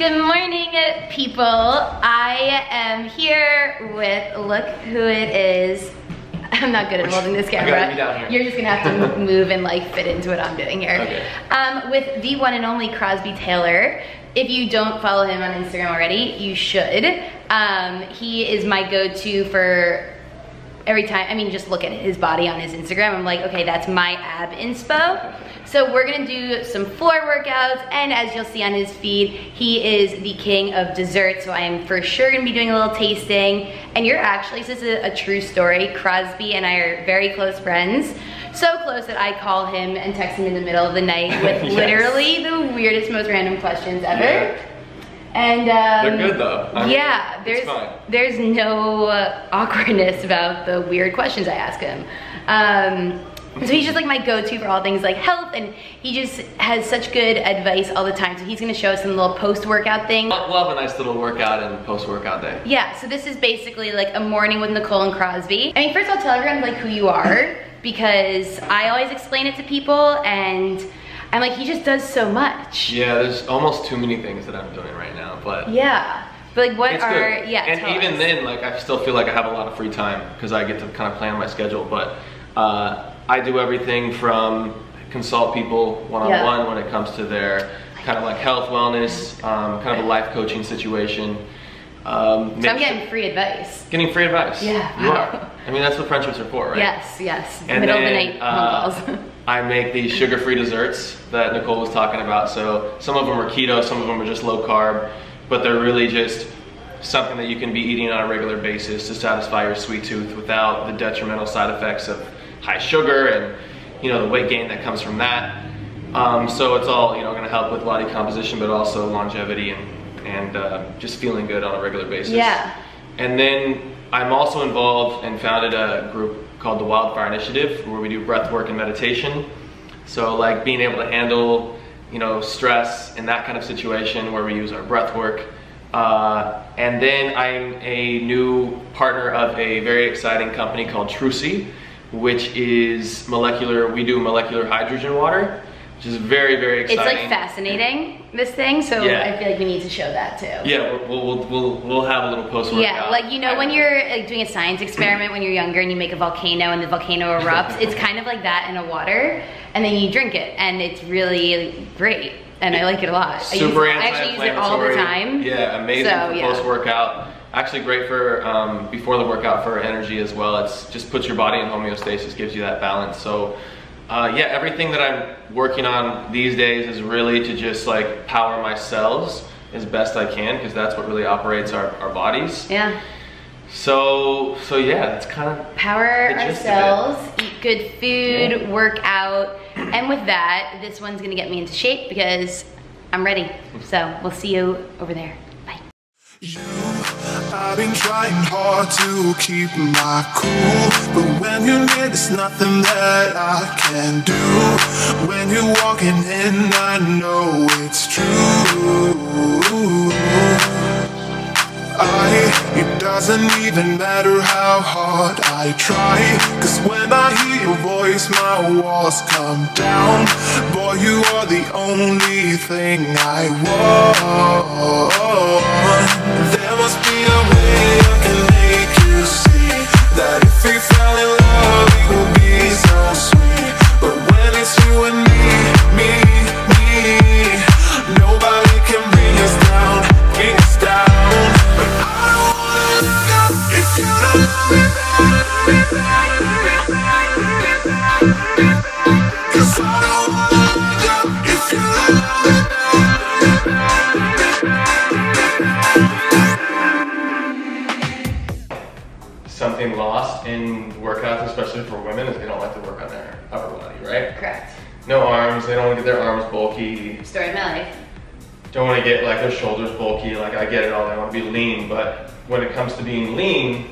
Good morning, people. I am here with, look who it is. I'm not good at holding this camera. I gotta be down here. You're just gonna have to move and like fit into what I'm doing here. Okay. With the one and only Crosby Tailor. If you don't follow him on Instagram already, you should. He is my go-to for every time, I mean, just look at his body on his Instagram. I'm like, okay, that's my ab inspo. So we're gonna do some floor workouts, and as you'll see on his feed, he is the king of dessert, so I am for sure gonna be doing a little tasting. And you're actually, this is a true story, Crosby and I are very close friends. So close that I call him and text him in the middle of the night with Yes. literally the weirdest, most random questions ever. Yeah. And they're good though. I mean, yeah, there's no awkwardness about the weird questions I ask him. So he's just like my go-to for all things like health, and he just has such good advice all the time. So he's gonna show us some little post-workout thing. We'll have a nice little workout and post-workout day. Yeah, so this is basically like a morning with Nicole and Crosby. I mean, first I'll tell everyone like who you are, because I always explain it to people, and I'm like, he just does so much. Yeah, there's almost too many things that I'm doing right now, but yeah. But like what it's are, good. yeah, and even then, like I still feel like I have a lot of free time because I get to kind of plan my schedule, but I do everything from consult people one-on-one when it comes to their kind of like health, wellness, kind of a life coaching situation. So I'm getting free advice. Getting free advice. Yeah. You are. I mean, that's what friendships are for, right? Yes, yes. And Middle then, of the night phone calls. I make these sugar-free desserts that Nicole was talking about. So some of them are keto, some of them are just low carb, but they're really just something that you can be eating on a regular basis to satisfy your sweet tooth without the detrimental side effects of high sugar and, you know, the weight gain that comes from that. So it's all, you know, going to help with body composition, but also longevity and just feeling good on a regular basis. Yeah. And then I'm also involved and founded a group called the Wildfire Initiative, where we do breath work and meditation. So like being able to handle, you know, stress in that kind of situation where we use our breath work. And then I'm a new partner of a very exciting company called Trucy, which is we do molecular hydrogen water, which is very, very exciting. It's like fascinating, this thing, so Yeah. I feel like we need to show that too. Yeah, we'll have a little post-workout. Yeah, like you know when you're like, doing a science experiment when you're younger and you make a volcano and the volcano erupts, it's kind of like that in a water, and then you drink it, and it's really great, and I like it a lot. Super I actually use it all the time. Yeah, amazing for post-workout. Actually great for before the workout for energy as well. It's just puts your body in homeostasis, gives you that balance. So yeah, everything that I'm working on these days is really to just like power my cells as best I can, because that's what really operates our bodies. Yeah. So yeah, that's kind of power our cells, eat good food, work out, and with that, this one's gonna get me into shape because I'm ready. So we'll see you over there. Bye. I've been trying hard to keep my cool, but when you're near, there's nothing that I can do. When you're walking in, I know it's true. It doesn't even matter how hard I try, 'cause when I hear your voice, my walls come down. Boy, you are the only thing I want. There must be a way I can make you see that if we fell in love, it will be so sweet. But when it's you and me, nobody can bring us down, bring us down. But I don't wanna look up if you don't love me back. 'Cause I don't wanna look up if you don't love me back. something lost in workouts, especially for women, is they don't like to work on their upper body, right? Correct. No arms, they don't want to get their arms bulky. Story of my life. Don't want to get like their shoulders bulky, like I get it all, they want to be lean, but when it comes to being lean,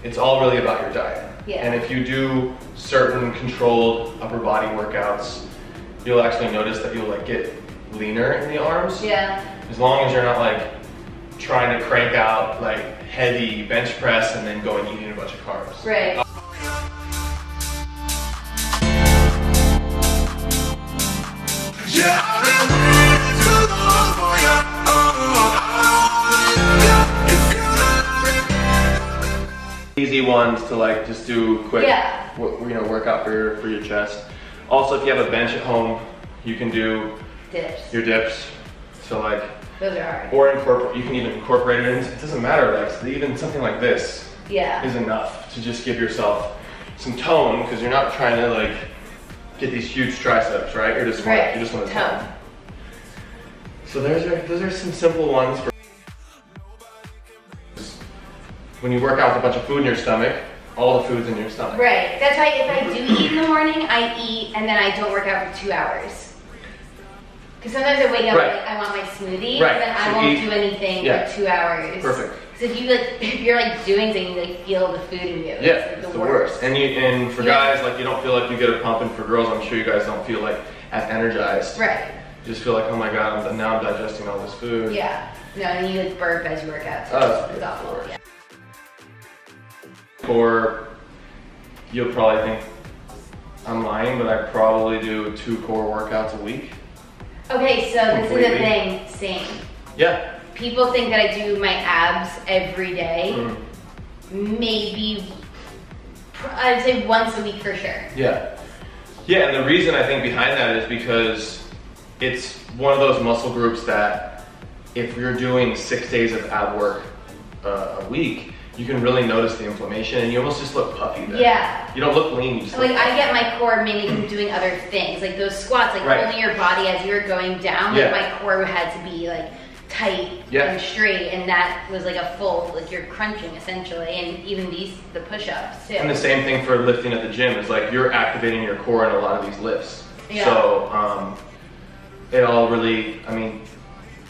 it's all really about your diet. Yeah. And if you do certain controlled upper body workouts, you'll actually notice that you'll like get leaner in the arms. Yeah. As long as you're not like trying to crank out like heavy bench press and then go and eating a bunch of carbs. Right. Yeah, I've been waiting too long for you. easy ones to like just do quick, Yeah. you know, workout for your chest. Also, if you have a bench at home, you can do Dips. your dips. So like, Those are hard. or incorporate. You can even incorporate it in. It doesn't matter. Like even something like this Yeah. is enough to just give yourself some tone, because you're not trying to like get these huge triceps, right? You're just Right. you just want to Tone. tone. So those are some simple ones for when you work out with a bunch of food in your stomach. All the food's in your stomach. Right. That's why if I do eat in the morning, I eat and then I don't work out for 2 hours. Because sometimes I wake up Right. and like, I want my smoothie, Right. and then I So won't eat- do anything yeah. for 2 hours. Perfect. So if you're like doing something, you like feel the food in you. Yeah, It's, it's like, the worst. And for Yeah. guys, like you don't feel like you get a pump, and for girls, I'm sure you guys don't feel like as energized. Right. You just feel like, oh my god, now I'm digesting all this food. Yeah. No, and you like burp as you work out. So Oh, it's awful. it's Yeah. Core, you'll probably think I'm lying, but I probably do 2 core workouts a week. Okay, so this is the Completely. thing. Same. Yeah. People think that I do my abs every day. Maybe, I'd say once a week for sure. Yeah. Yeah, and the reason I think behind that is because it's one of those muscle groups that if you're doing 6 days of ab work a week, you can really notice the inflammation, and you almost just look puffy there. Yeah. You don't look lean, you just Like look I get my core mainly from doing other things, like those squats, like Right. holding your body as you're going down. Yeah. Like my core had to be like tight Yeah. and straight, and that was like a full, like you're crunching essentially, and even the push-ups too. And the same thing for lifting at the gym is like you're activating your core in a lot of these lifts. Yeah. So it all really, I mean,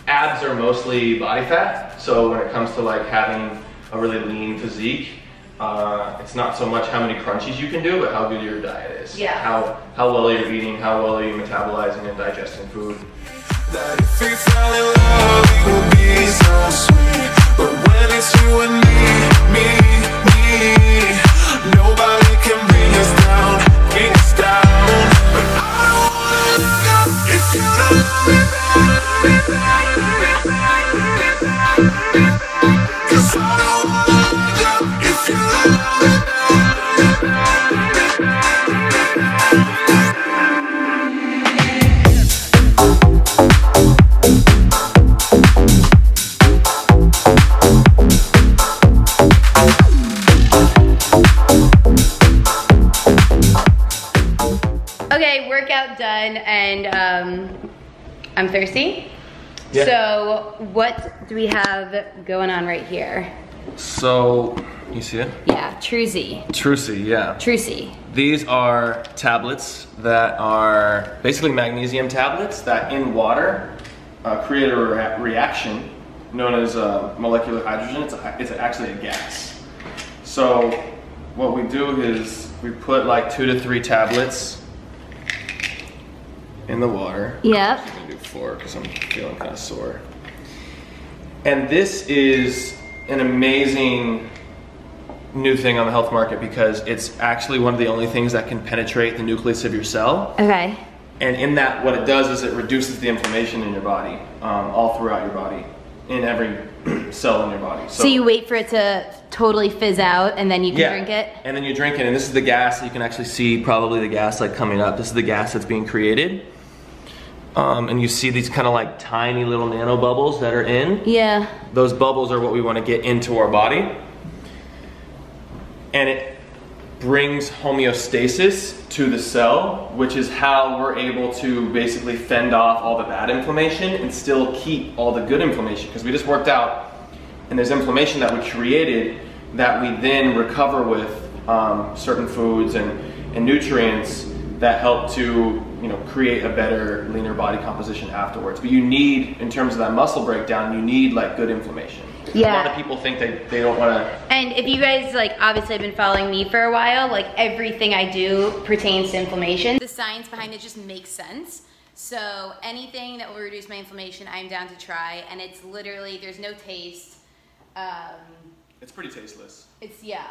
abs are mostly body fat. So when it comes to like having a really lean physique, it's not so much how many crunchies you can do, but how good your diet is. Yeah. How well you're eating, how well are you metabolizing and digesting food. That if we fell in love, it would be so sweet. But when it's you and me, nobody can bring us down, bring us down. But I don't wanna look up if you don't love me back. 'Cause I don't wanna look up if you don't love me Okay, workout done, and I'm thirsty. Yeah. So what do we have going on right here? So, you see it? Yeah, Truzy. Trucy, yeah. Trucy. These are tablets that are basically magnesium tablets that in water create a reaction known as molecular hydrogen. It's actually a gas. So what we do is we put like 2 to 3 tablets in the water. Yep. I'm gonna do 4 because I'm feeling kind of sore. And this is an amazing new thing on the health market because it's actually one of the only things that can penetrate the nucleus of your cell. Okay. And in that, what it does is it reduces the inflammation in your body, all throughout your body, in every cell in your body. So you wait for it to totally fizz out and then you can drink it? And then you drink it, and this is the gas. You can actually see probably the gas like coming up. This is the gas that's being created. And you see these kind of like tiny little nano bubbles that are in. Yeah. Those bubbles are what we want to get into our body. And it brings homeostasis to the cell, which is how we're able to basically fend off all the bad inflammation and still keep all the good inflammation. Because we just worked out, and there's inflammation that we created that we then recover with certain foods and nutrients that help to, you know, create a better, leaner body composition afterwards. But you need, in terms of that muscle breakdown, you need like good inflammation. Yeah. A lot of people think they don't want to. And if you guys like obviously have been following me for a while, like everything I do pertains to inflammation. The science behind it just makes sense. So anything that will reduce my inflammation, I'm down to try. And it's literally, there's no taste. It's pretty tasteless, Yeah.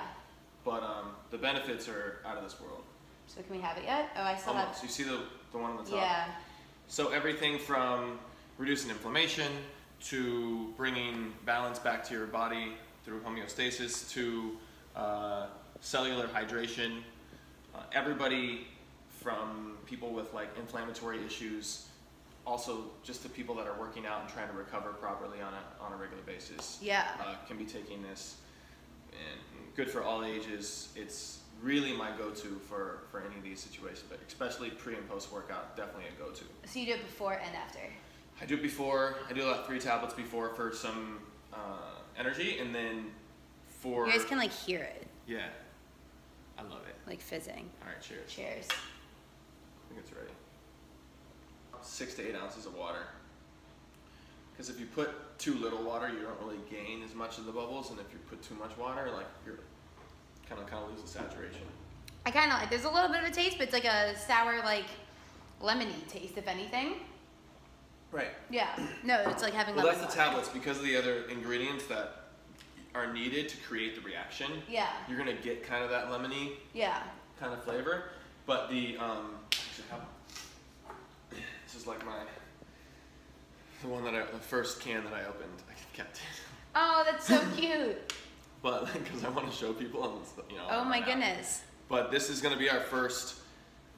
but the benefits are out of this world. So can we have it yet? Oh, I still Almost. have. You see the one on the top? Yeah. So everything from reducing inflammation to bringing balance back to your body through homeostasis to cellular hydration. Everybody from people with like inflammatory issues, also just to people that are working out and trying to recover properly on a regular basis. Yeah. Can be taking this, and good for all ages. It's really my go-to for any of these situations, but especially pre and post workout, definitely a go-to. So you do it before and after? I do it before. I do about 3 tablets before for some energy, and then for... You guys can like hear it. Yeah. I love it. Like fizzing. All right, cheers. Cheers. I think it's ready. 6 to 8 ounces of water. Because if you put too little water, you don't really gain as much of the bubbles, and if you put too much water, like you're kind of lose the saturation. I kind of like. There's a little bit of a taste, but it's like a sour, like lemony taste, if anything. Right. Yeah. No, it's like having. Well, lemon that's the water. tablets because of the other ingredients that are needed to create the reaction. Yeah. You're gonna get kind of that lemony. Yeah. Kind of flavor, but the this is like the first can that I opened. I kept it. Oh, that's so cute. But because I want to show people, and you know. Oh my goodness. But this is going to be our first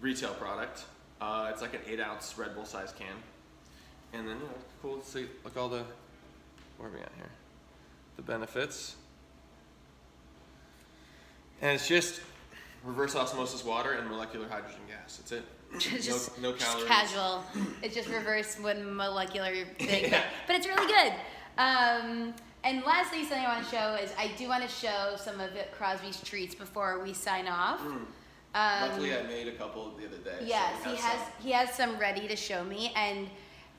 retail product. It's like an 8-ounce Red Bull size can, and then cool. Let's see, look all the where are we at here? The benefits, and it's just reverse osmosis water and molecular hydrogen gas. That's it. Just, no calories. Just casual. It's just reverse one molecular thing, Yeah. but it's really good. And lastly, something I want to show is I do want to show some of Crosby's treats before we sign off. Luckily, I made a couple the other day. Yes, so he has some ready to show me, and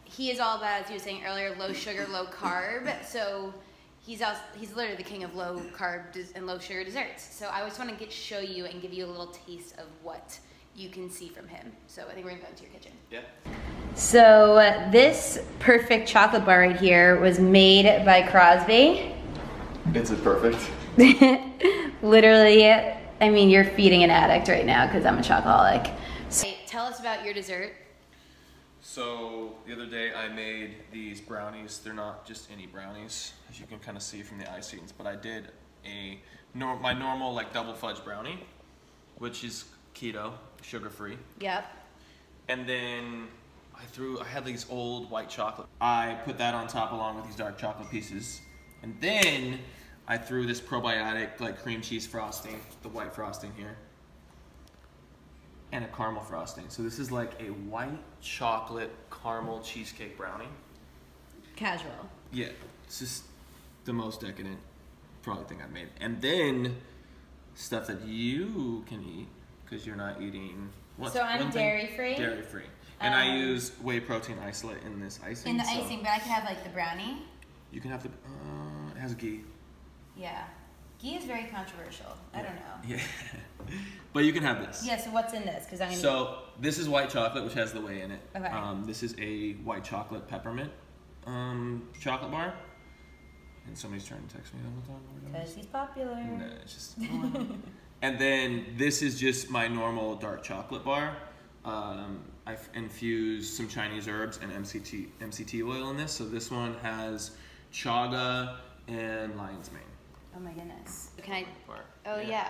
he is all about, as he was saying earlier, low sugar, low carb. So he's literally the king of low carb and low sugar desserts. So I just want to show you and give you a little taste of what you can see from him. So I think we're gonna go into your kitchen. Yeah. So this perfect chocolate bar right here was made by Crosby. Is it perfect? Literally, I mean, you're feeding an addict right now because I'm a chocoholic. So tell us about your dessert. So the other day I made these brownies. They're not just any brownies, as you can kind of see from the icings, but I did my normal like double fudge brownie, which is keto, sugar-free. Yep. And then I had these old white chocolate. I put that on top along with these dark chocolate pieces. And then I threw this probiotic like cream cheese frosting, the white frosting here, and a caramel frosting. So this is like a white chocolate caramel cheesecake brownie. Casual. Yeah, it's just the most decadent probably thing I've made. And then stuff that you can eat because you're not eating. So I'm dairy free. Dairy free. And I use whey protein isolate in this icing. In the icing, but I could have like the brownie. You can have the, it has ghee. Yeah. Ghee is very controversial. I don't know. Yeah. But you can have this. Yeah, so what's in this? So this is white chocolate, which has the whey in it. Okay. This is a white chocolate peppermint chocolate bar. And somebody's trying to text me all the time. Because he's popular. No, it's just... And then this is just my normal dark chocolate bar. I've infused some Chinese herbs and MCT oil in this. So this one has chaga and lion's mane. Oh my goodness. Can I? Oh yeah.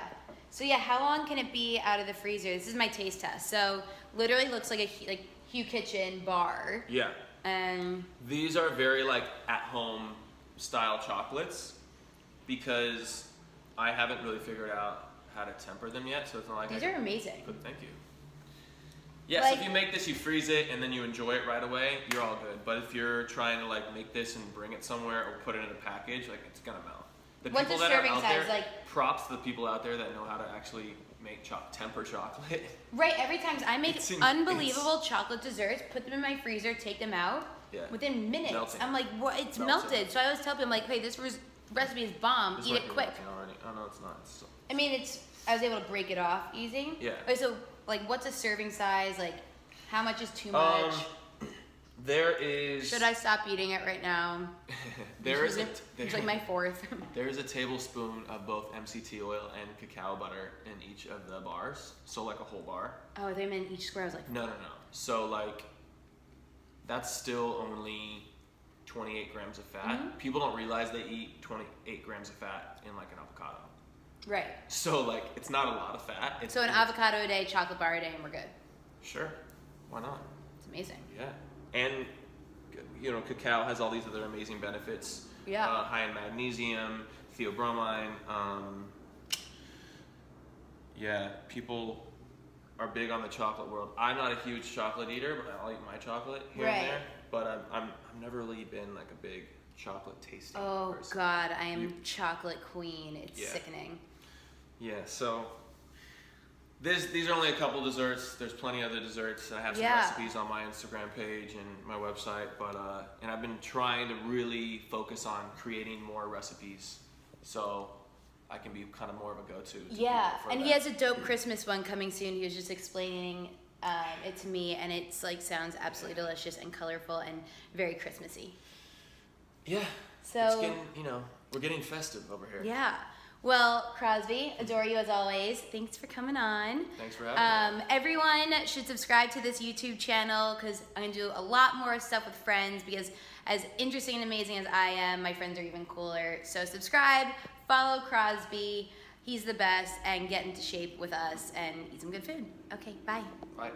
So yeah, how long can it be out of the freezer? This is my taste test. So literally looks like a Hugh Kitchen bar. Yeah. And these are very like at-home style chocolates because I haven't really figured out how to temper them yet. So it's not like these are amazing. But thank you. Yeah, so if you make this, you freeze it, and then you enjoy it right away, you're all good. But if you're trying to like make this and bring it somewhere or put it in a package, like it's gonna melt. The What's people the that are serving out size? there, Like props to the people out there that know how to actually make temper chocolate. Right, every time I make unbelievable chocolate desserts, put them in my freezer, take them out. Yeah. Within minutes, Melting. I'm like, what? It's Melting. melted. So I always tell people, I'm like, hey, this recipe is bomb. This Eat might it be quick. melting already. Oh no, it's not. I mean, I was able to break it off easy. Yeah. Okay, so like, what's a serving size? Like, how much is too much? There is. Should I stop eating it right now? It's like my fourth. There is a tablespoon of both MCT oil and cacao butter in each of the bars. So like a whole bar. Oh, they meant each square. I was like, No. So like, that's still only 28 grams of fat. Mm-hmm. People don't realize they eat 28 grams of fat in like an avocado. Right. So like, it's not a lot of fat. So an avocado a day, chocolate bar a day, and we're good. Sure, why not? It's amazing. Yeah, and you know, cacao has all these other amazing benefits. Yeah. High in magnesium, theobromine. Yeah, people are big on the chocolate world. I'm not a huge chocolate eater, but I'll eat my chocolate here and there. But I've never really been like a big chocolate tasting person. God, I am chocolate queen. It's sickening. Yeah, so these are only a couple desserts. There's plenty other desserts. I have some recipes on my Instagram page and my website, but and I've been trying to really focus on creating more recipes, so I can be kind of more of a go-to. Yeah, and he has a dope Christmas one coming soon. He was just explaining it to me, and it's like sounds absolutely delicious and colorful and very Christmassy. Yeah. So it's getting, you know, we're getting festive over here. Yeah. Well, Crosby, adore you as always. Thanks for coming on. Thanks for having me. Everyone should subscribe to this YouTube channel because I'm going to do a lot more stuff with friends because as interesting and amazing as I am, my friends are even cooler. So subscribe, follow Crosby. He's the best, and get into shape with us and eat some good food. Okay, bye. Bye.